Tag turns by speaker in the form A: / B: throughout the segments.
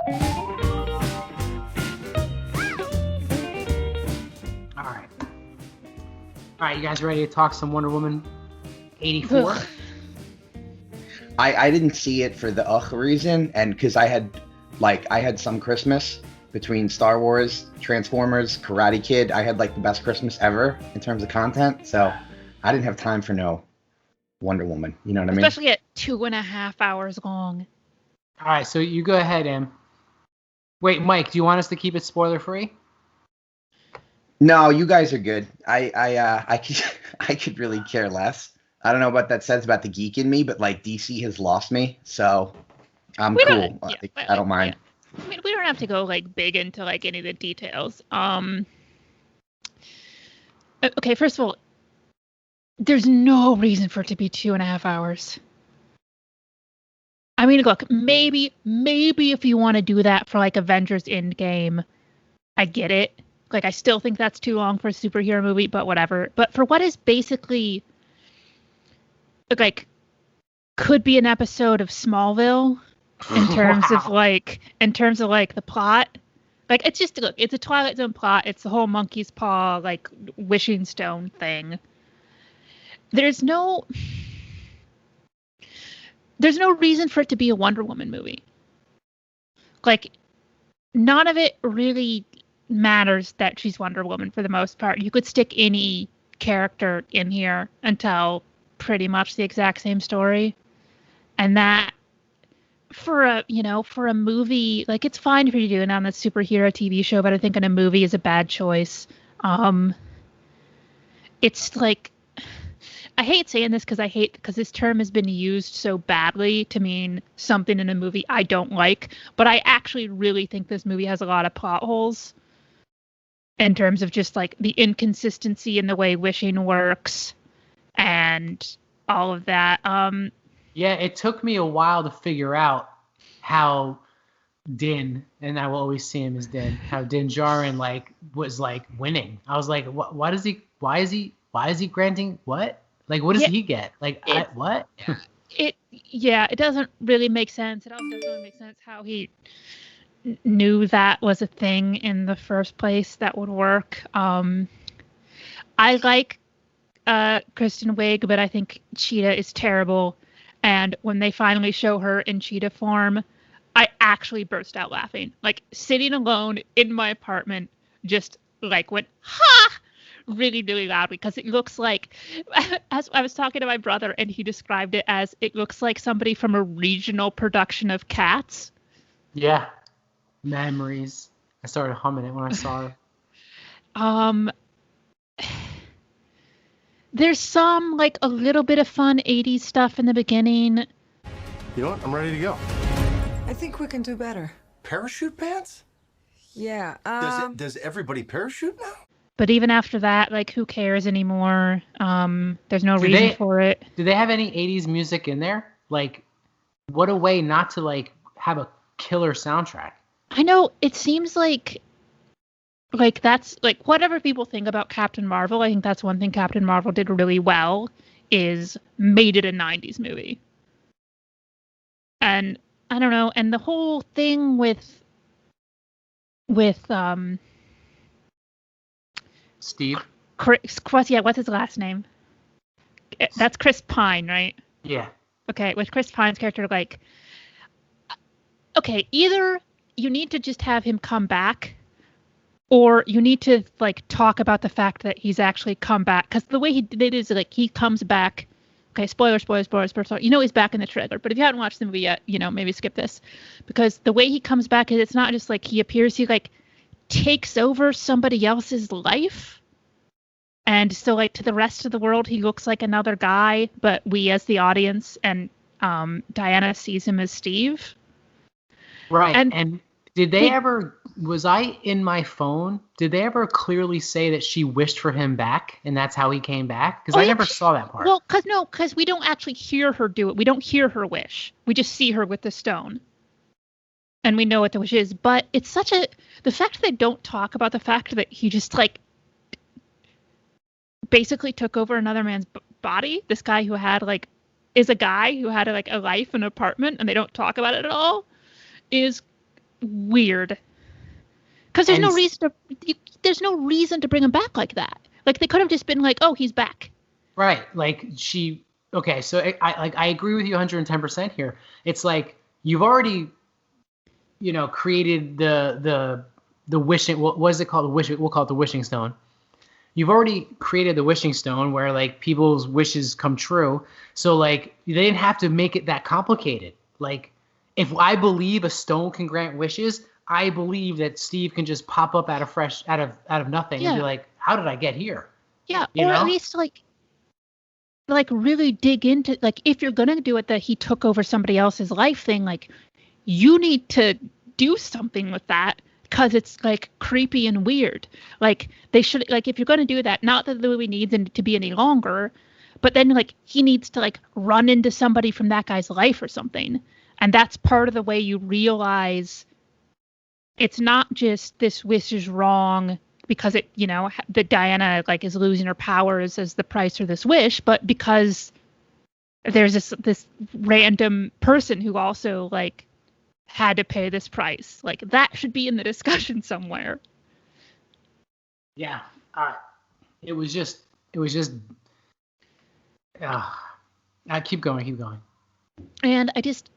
A: All right, you guys ready to talk some Wonder Woman 84?
B: I didn't see it for the reason, and because I had some Christmas between Star Wars, Transformers, Karate Kid. I had like the best Christmas ever in terms of content, so I didn't have time for no Wonder Woman. You know what I mean?
C: Especially at 2.5 hours long.
A: All right, so you go ahead, Em. Wait, Mike, do you want us to keep it spoiler free?
B: No, you guys are good. I could really care less. I don't know what that says about the geek in me, but like DC has lost me, so I'm cool. I don't mind.
C: Yeah. I mean, we don't have to go like big into like any of the details. Okay, first of all, there's no reason for it to be 2.5 hours. I mean, look, maybe if you want to do that for like Avengers Endgame, I get it. Like, I still think that's too long for a superhero movie, but whatever. But for what is basically, like, could be an episode of Smallville in terms of the plot. Like, it's just, look, it's a Twilight Zone plot. It's the whole monkey's paw, like, wishing stone thing. There's no reason for it to be a Wonder Woman movie. Like, none of it really matters that she's Wonder Woman for the most part. You could stick any character in here and tell pretty much the exact same story. And that for a movie, like, it's fine for you doing it on a superhero TV show, but I think in a movie is a bad choice. It's like, I hate saying this because this term has been used so badly to mean something in a movie I don't like, but I actually really think this movie has a lot of plot holes in terms of just like the inconsistency in the way wishing works and all of that.
A: Yeah, it took me a while to figure out how Din, and I will always see him as Din, how Din Djarin like was like winning. I was like, why is he granting what? Like, what does he get? Like, what?
C: It doesn't really make sense. It also doesn't really make sense how he knew that was a thing in the first place that would work. I like Kristen Wiig, but I think Cheetah is terrible. And when they finally show her in Cheetah form, I actually burst out laughing. Like, sitting alone in my apartment, just like went, ha! Really, really loudly, because it looks like, as I was talking to my brother, and he described it as, it looks like somebody from a regional production of Cats.
A: Yeah. Memories. I started humming it when I saw it.
C: There's some, like, a little bit of fun 80s stuff in the beginning.
D: You know what? I'm ready to go.
E: I think we can do better.
D: Parachute pants?
E: Yeah.
D: Does everybody parachute now?
C: But even after that, like, who cares anymore? There's no reason for it.
A: Do they have any 80s music in there? Like, what a way not to, like, have a killer soundtrack.
C: I know, it seems like that's, like, whatever people think about Captain Marvel, I think that's one thing Captain Marvel did really well, is made it a 90s movie. And, I don't know, and the whole thing with
A: Steve?
C: Chris, yeah, what's his last name? That's Chris Pine, right?
A: Yeah.
C: Okay, with Chris Pine's character, like, okay, either you need to just have him come back, or you need to, like, talk about the fact that he's actually come back. Because the way he did it is, like, he comes back. Okay, spoiler. You know he's back in the trailer. But if you haven't watched the movie yet, you know, maybe skip this. Because the way he comes back is, it's not just, like, he appears, he, like, takes over somebody else's life. And so, like, to the rest of the world, he looks like another guy. But we, as the audience, and Diana sees him as Steve.
A: Right. And did they ever, was I in my phone, did they ever clearly say that she wished for him back and that's how he came back? Because I never saw that part.
C: Well, because we don't actually hear her do it. We don't hear her wish. We just see her with the stone. And we know what the wish is. But it's the fact that they don't talk about the fact that he just, like, basically took over another man's body. This guy who had, like, is a guy who had, like, a life, an apartment, and they don't talk about it at all, is weird. Because there's no reason to bring him back like that. Like they could have just been like, oh, he's back.
A: Right. Like okay, so I agree with you 110% here. It's like you've already, created the wishing. What is it called? We'll call it the wishing stone. You've already created the wishing stone where like people's wishes come true. So like they didn't have to make it that complicated. Like if I believe a stone can grant wishes, I believe that Steve can just pop up out of nothing and be like, how did I get here?
C: Yeah, at least like really dig into, like, if you're gonna do it that he took over somebody else's life thing, like you need to do something with that. Because it's like creepy and weird. Like they should, like, if you're going to do that, not that the movie needs it to be any longer, but then like he needs to like run into somebody from that guy's life or something. And that's part of the way you realize it's not just this wish is wrong because it, that Diana like is losing her powers as the price for this wish, but because there's this random person who also like had to pay this price. Like that should be in the discussion somewhere.
A: Yeah. It was just keep going.
C: And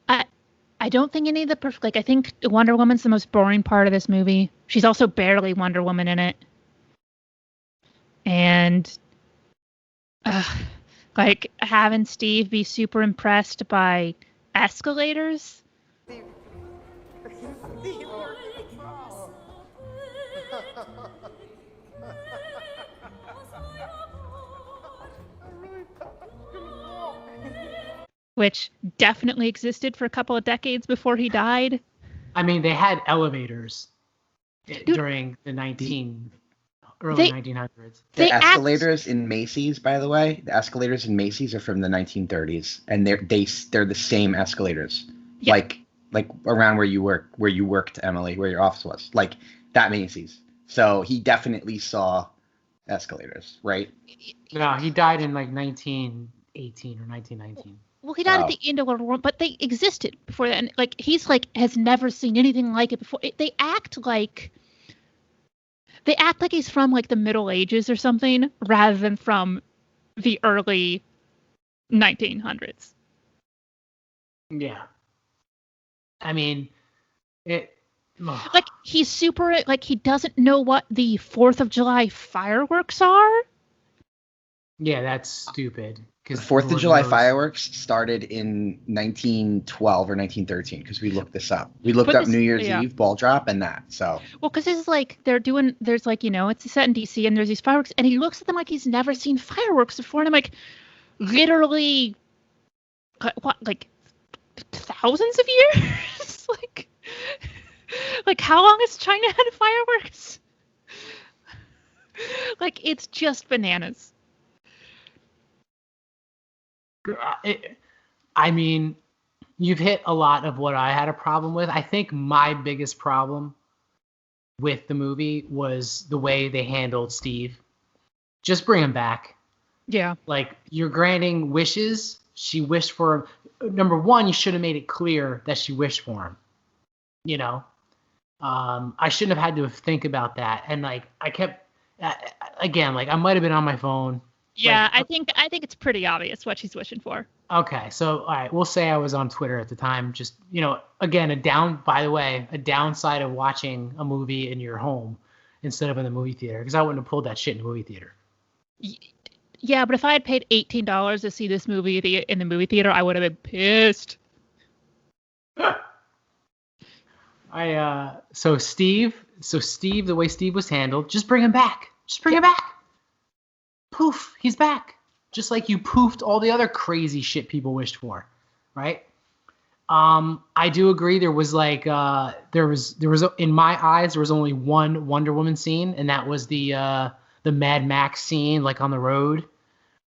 C: I don't think any of the I think Wonder Woman's the most boring part of this movie. She's also barely Wonder Woman in it. And like having Steve be super impressed by escalators. Which definitely existed for a couple of decades before he died.
A: I mean, they had elevators during the early 1900s.
B: The escalators in Macy's, by the way, the escalators in Macy's are from the 1930s, and they're the same escalators, like around where you worked, Emily, where your office was, like that Macy's. So he definitely saw escalators, right?
A: No, he died in like 1918 or 1919.
C: Well, he died at the end of World War I, but they existed before that. And like he's like has never seen anything like it before. They act like he's from like the Middle Ages or something, rather than from the early 1900s.
A: Yeah. I mean,
C: like he's super, like he doesn't know what the 4th of July fireworks are.
A: Yeah, that's stupid.
B: The 4th of July fireworks started in 1912 or 1913 because we looked this up. We looked up New Year's Eve ball drop and that. So
C: well, because it's like there's like it's set in DC and there's these fireworks and he looks at them like he's never seen fireworks before and I'm like, literally, what, like thousands of years? like how long has China had fireworks? Like it's just bananas.
A: I mean, you've hit a lot of what I had a problem with. I think my biggest problem with the movie was the way they handled Steve. Just bring him back.
C: Yeah. Like,
A: you're granting wishes. She wished for him. Number one, you should have made it clear that she wished for him. I shouldn't have had to think about that. And like, I kept, again, like I might have been on my phone.
C: Yeah, like, I think it's pretty obvious what she's wishing for.
A: Okay, so all right, we'll say I was on Twitter at the time. Just again, a downside of watching a movie in your home instead of in the movie theater, because I wouldn't have pulled that shit in the movie theater.
C: Yeah, but if I had paid $18 to see this movie in the movie theater, I would have been pissed.
A: So Steve, the way Steve was handled, just bring him back. Just bring him back. Poof, he's back. Just like you poofed all the other crazy shit people wished for, right? I do agree. There was like there was in my eyes there was only one Wonder Woman scene, and that was the Mad Max scene, like on the road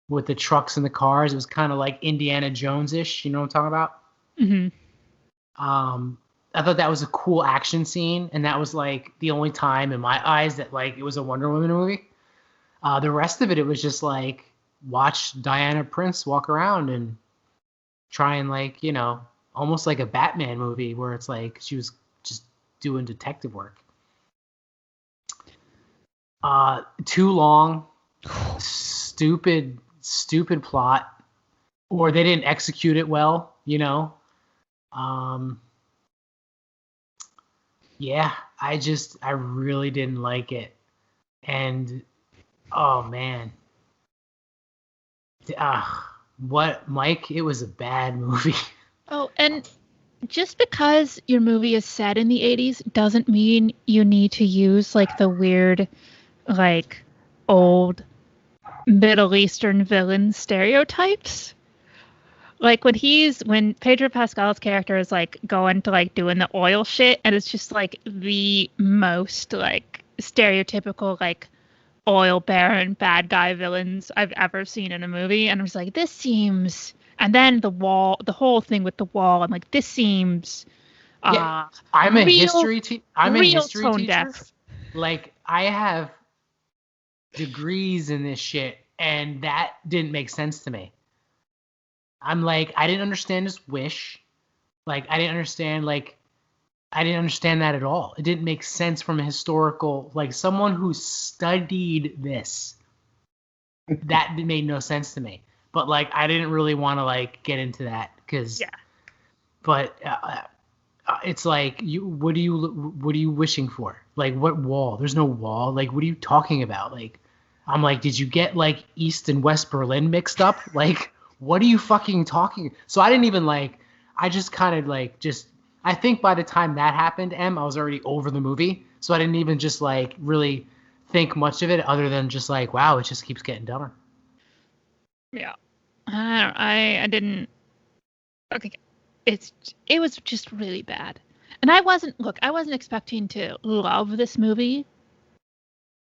A: with the trucks and the cars. It was kind of like Indiana Jones-ish. You know what I'm talking about?
C: Mm-hmm.
A: I thought that was a cool action scene, and that was like the only time in my eyes that like it was a Wonder Woman movie. The rest of it was just like watch Diana Prince walk around and try and like, almost like a Batman movie where it's like she was just doing detective work. Too long, stupid plot, or they didn't execute it well, you know. Yeah, I really didn't like it, and oh man, what, Mike? It was a bad movie.
C: Oh, and just because your movie is set in the 80s doesn't mean you need to use like the weird, like old Middle Eastern villain stereotypes. Like when Pedro Pascal's character is like going to like doing the oil shit, and it's just like the most like stereotypical like oil baron bad guy villains I've ever seen in a movie, and I was like, this seems. And then the whole thing with the wall, I'm like, this seems.
A: Yeah, I'm a history teacher.
C: Deaf.
A: Like, I have degrees in this shit, and that didn't make sense to me. I'm like, I didn't understand his wish. Like, I didn't understand that at all. It didn't make sense from a historical, like, someone who studied this. That made no sense to me. But like, I didn't really want to like get into that because. Yeah. But it's like, what are you wishing for? Like, what wall? There's no wall. Like, what are you talking about? Like, I'm like, did you get like East and West Berlin mixed up? Like, what are you fucking talking? So I didn't even like. I just kind of like I think by the time that happened, I was already over the movie. So I didn't even just like really think much of it other than just like, wow, it just keeps getting dumber.
C: Yeah. I didn't. Okay, it was just really bad, and I wasn't expecting to love this movie.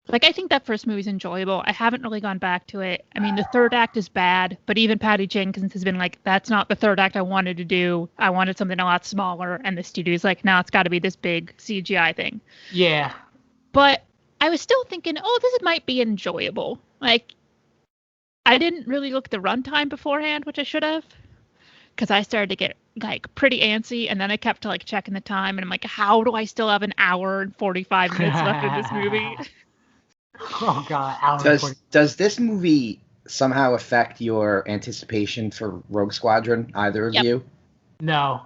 C: Like, I think that first movie's enjoyable. I haven't really gone back to it. I mean, the third act is bad, but even Patty Jenkins has been like, that's not the third act I wanted to do. I wanted something a lot smaller, and the studio's like, no, it's got to be this big CGI thing.
A: Yeah.
C: But I was still thinking, oh, this might be enjoyable. Like, I didn't really look at the runtime beforehand, which I should have, because I started to get like pretty antsy, and then I kept like checking the time, and I'm like, how do I still have an hour and 45 minutes left in this movie?
A: Oh God!
B: Does this movie somehow affect your anticipation for Rogue Squadron? Either of you?
A: No.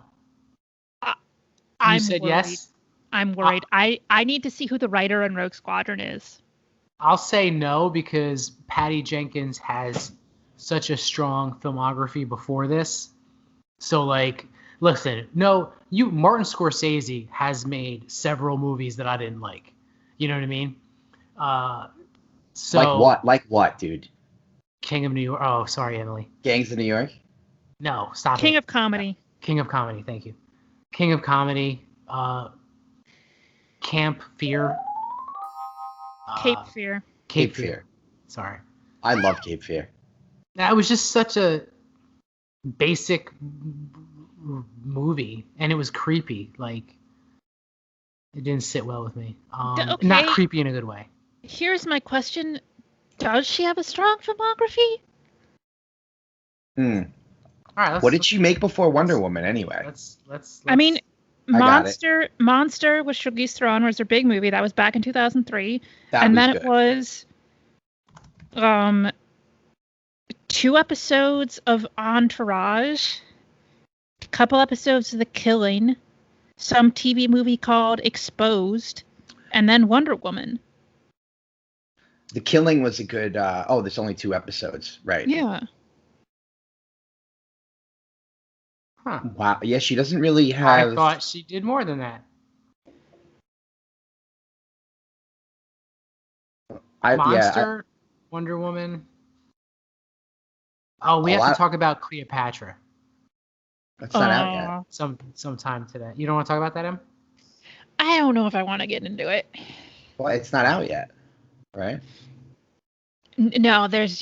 C: You
A: said
C: worried.
A: yes.
C: I'm worried. I need to see who the writer in Rogue Squadron is.
A: I'll say no because Patty Jenkins has such a strong filmography before this. So like, listen, Martin Scorsese has made several movies that I didn't like. You know what I mean? So
B: like what? Like what, dude?
A: King of New York. Oh, sorry, Emily.
B: Gangs of New York?
A: No, stop it.
C: King of Comedy.
A: King of Comedy, thank you. King of Comedy. Camp Fear.
C: Cape Fear.
B: Cape Fear.
A: Sorry.
B: I love Cape Fear.
A: That was just such a basic movie, and it was creepy. Like, it didn't sit well with me.
C: Okay.
A: Not creepy in a good way.
C: Here's my question. Does she have a strong filmography?
A: All right.
B: What did she make before Wonder Woman, anyway?
A: Let's
C: I mean, Monster with Charlize Theron was her big movie. That was back in 2003. It was 2 episodes of Entourage, a couple episodes of The Killing, some TV movie called Exposed, and then Wonder Woman.
B: The Killing was a good. There's only 2 episodes, right?
C: Yeah.
A: Huh.
B: Wow. Yeah, she doesn't really have.
A: I thought she did more than that. Monster, Wonder Woman. Oh, we have to talk about Cleopatra.
B: That's not out yet.
A: Sometime today. You don't want to talk about that, Em?
C: I don't know if I want to get into it.
B: Well, it's not out yet, right?
C: No, there's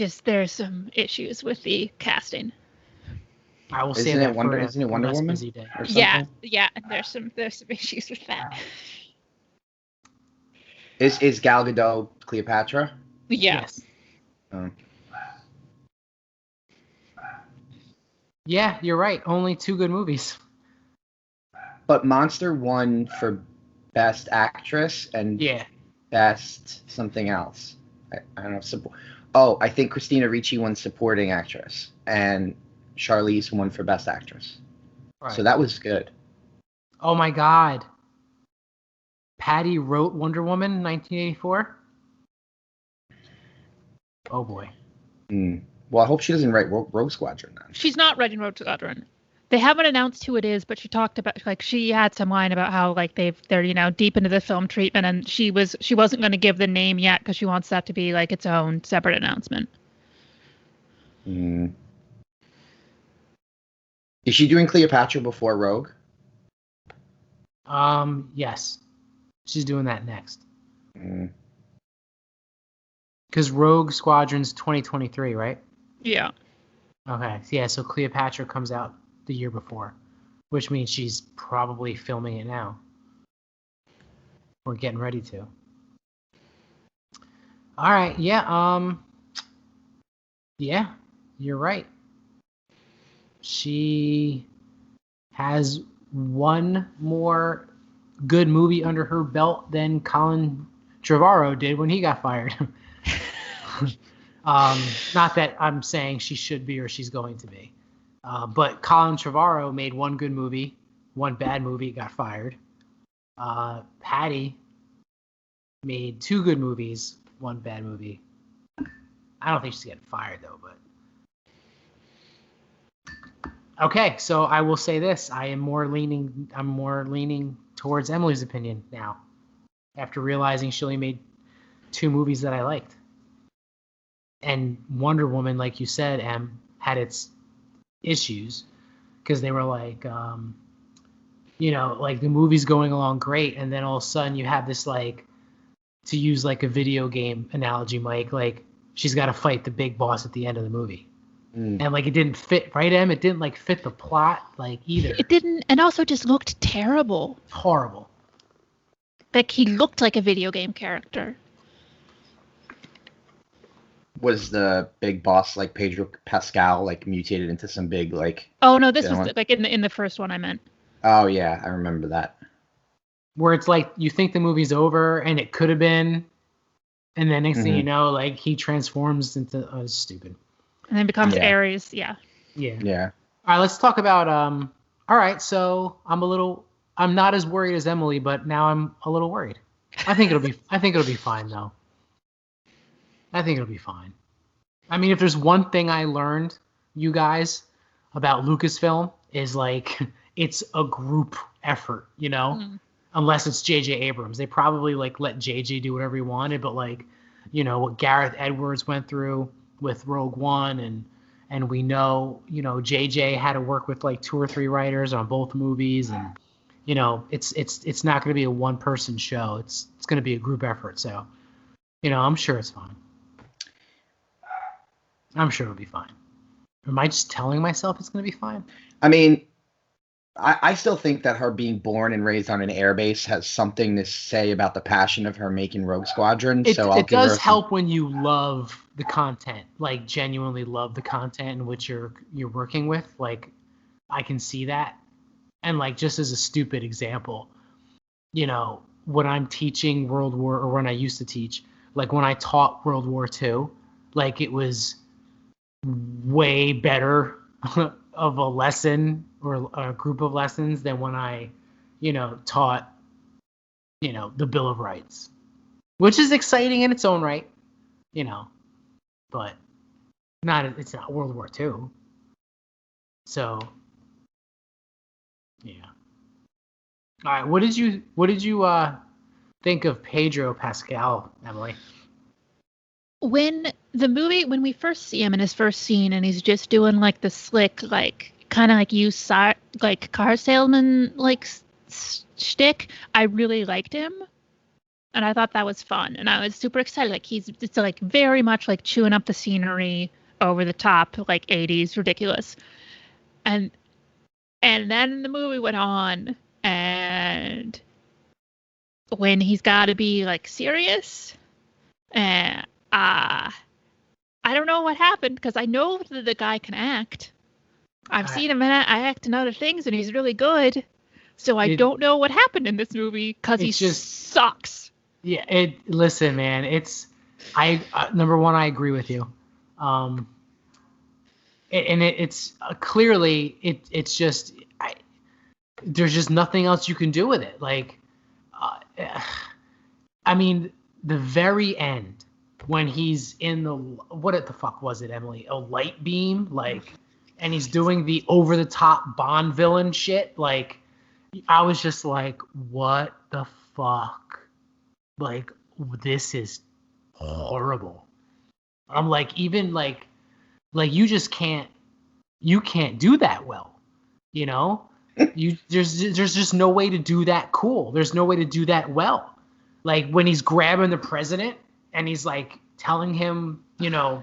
C: some issues with the casting.
A: I will say that
B: isn't it Wonder Woman?
A: Busy day.
C: Yeah. There's some issues with that.
B: Is Gal Gadot Cleopatra?
C: Yes.
A: Yeah, you're right. Only 2 good movies.
B: But Monster won for Best Actress and
A: Yeah.
B: Best something else. I don't know. Oh, I think Christina Ricci won Supporting Actress, and Charlize won for Best Actress.
A: Right.
B: So that was good.
A: Oh my God. Patty wrote Wonder Woman 1984. Oh boy.
B: Well, I hope she doesn't write Rogue Squadron then.
C: She's not writing Rogue Squadron. They haven't announced who it is, but she talked about, like, she had some line about how, like, they're deep into the film treatment, and she wasn't going to give the name yet because she wants that to be like its own separate announcement.
B: Is she doing Cleopatra before Rogue?
A: Yes. She's doing that next. Because Rogue Squadron's 2023, right?
C: Yeah.
A: Okay. Yeah, so Cleopatra comes out the year before, which means she's probably filming it now. We're getting ready to. All right. Yeah. Yeah, you're right. She has one more good movie under her belt than Colin Trevorrow did when he got fired. Not that I'm saying she should be or she's going to be. But Colin Trevorrow made one good movie, one bad movie, got fired. Patty made two good movies, one bad movie. I don't think she's getting fired though, but okay. So I will say this: I'm more leaning towards Emily's opinion now, after realizing she only made two movies that I liked. And Wonder Woman, like you said, Em, had its issues because they were like, like the movie's going along great, and then all of a sudden you have this, like, to use like a video game analogy, Mike, like she's got to fight the big boss at the end of the movie. And like it didn't fit, right, Em? It didn't like fit the plot, like, either.
C: It didn't, and also just looked terrible.
A: Horrible.
C: Like he looked like a video game character.
B: Was the big boss like Pedro Pascal, like mutated into some big, like?
C: Oh no, this was
B: one?
C: like in the first one I meant.
B: Oh yeah, I remember that.
A: Where it's like you think the movie's over and it could have been, and then next thing you know, like he transforms into stupid.
C: And then becomes Ares, yeah.
A: Yeah. All right, let's talk about all right, so I'm not as worried as Emily, but now I'm a little worried. I think it'll be fine though. I think it'll be fine. I mean, if there's one thing I learned, you guys, about Lucasfilm is like it's a group effort, unless it's J.J. Abrams. They probably like let J.J. do whatever he wanted, but like, what Gareth Edwards went through with Rogue One, and we know, J.J. had to work with like 2 or 3 writers on both movies, and it's not going to be a one-person show. It's going to be a group effort. So, I'm sure it's fine. I'm sure it'll be fine. Am I just telling myself it's going to be fine?
B: I mean, I still think that her being born and raised on an airbase has something to say about the passion of her making Rogue Squadron.
A: It does help when you love the content, like genuinely love the content in which you're working with. Like, I can see that. And like, just as a stupid example, when I'm teaching World War, or when I used to teach, like when I taught World War II, like it was way better of a lesson or a group of lessons than when I, taught, the Bill of Rights, which is exciting in its own right, but it's not World War II. So, yeah. All right. What did you think of Pedro Pascal, Emily?
C: When we first see him in his first scene, and he's just doing like the slick, like kind of like car salesman like shtick, I really liked him, and I thought that was fun, and I was super excited. Like it's like very much like chewing up the scenery, over the top, like 80s ridiculous, and then the movie went on, and when he's got to be like serious, and I don't know what happened, because I know that the guy can act. I've seen him act in other things, and he's really good. So I don't know what happened in this movie because he just sucks.
A: Yeah, listen, man, number one, I agree with you. It's clearly it's just there's just nothing else you can do with it. Like, I mean, the very end when he's in what the fuck was it, Emily? A light beam, like, and he's doing the over the top Bond villain shit. Like, I was just like, what the fuck? Like, this is horrible. I'm like, even like you just can't do that well, you know? There's just no way to do that cool. There's no way to do that well. Like when he's grabbing the president and he's like telling him, you know,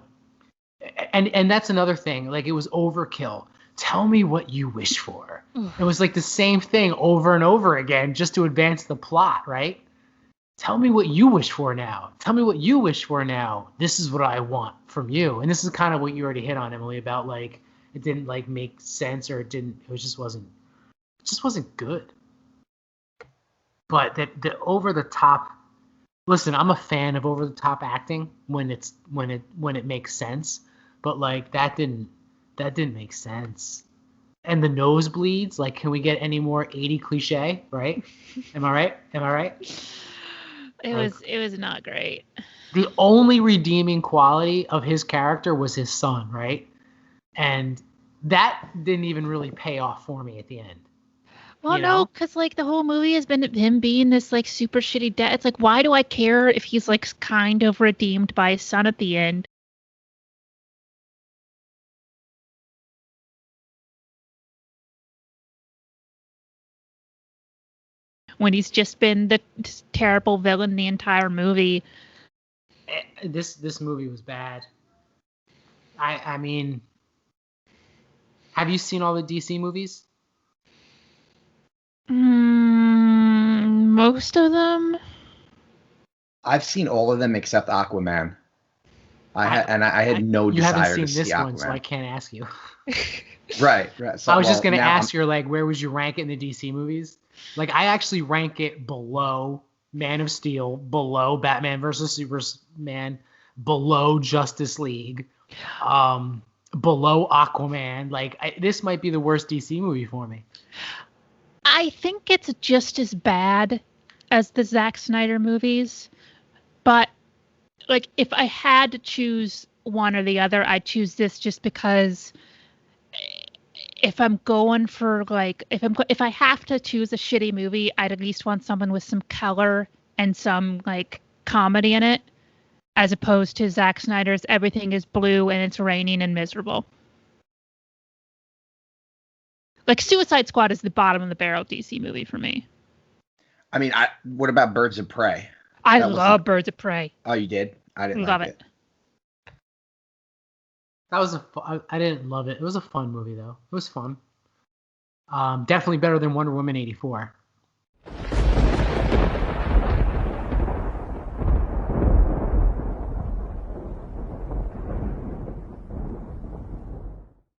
A: and that's another thing. Like it was overkill. Tell me what you wish for. It was like the same thing over and over again just to advance the plot, right? Tell me what you wish for now. Tell me what you wish for now. This is what I want from you. And this is kind of what you already hit on, Emily, about like it didn't like make sense or it just wasn't good. But the over the top, listen, I'm a fan of over the top acting when it makes sense, but like that didn't make sense. And the nosebleeds, like, can we get any more 80 cliche, right? Am I right?
C: It was not great.
A: The only redeeming quality of his character was his son, right? And that didn't even really pay off for me at the end.
C: Well, no, because like the whole movie has been him being this like super shitty dad. It's like, why do I care if he's like kind of redeemed by his son at the end? When he's just been the terrible villain the entire movie.
A: This movie was bad. I mean, have you seen all the DC movies?
C: Most of them.
B: I've seen all of them except Aquaman. I had no desire to see Aquaman. You haven't seen this one,
A: so I can't ask you.
B: Right. So,
A: I was just gonna ask you, like, where would you rank it in the DC movies? Like, I actually rank it below Man of Steel, below Batman vs Superman, below Justice League, below Aquaman. Like, this might be the worst DC movie for me.
C: I think it's just as bad as the Zack Snyder movies, but like if I had to choose one or the other, I'd choose this just because if I'm going for like if I have to choose a shitty movie, I'd at least want someone with some color and some like comedy in it, as opposed to Zack Snyder's everything is blue and it's raining and miserable. Like Suicide Squad is the bottom of the barrel DC movie for me.
B: I mean, what about Birds of Prey?
C: I love Birds of Prey.
B: Oh, you did? I didn't
C: love
B: like
C: it.
A: That was I didn't love it. It was a fun movie though. It was fun. Definitely better than Wonder Woman 84.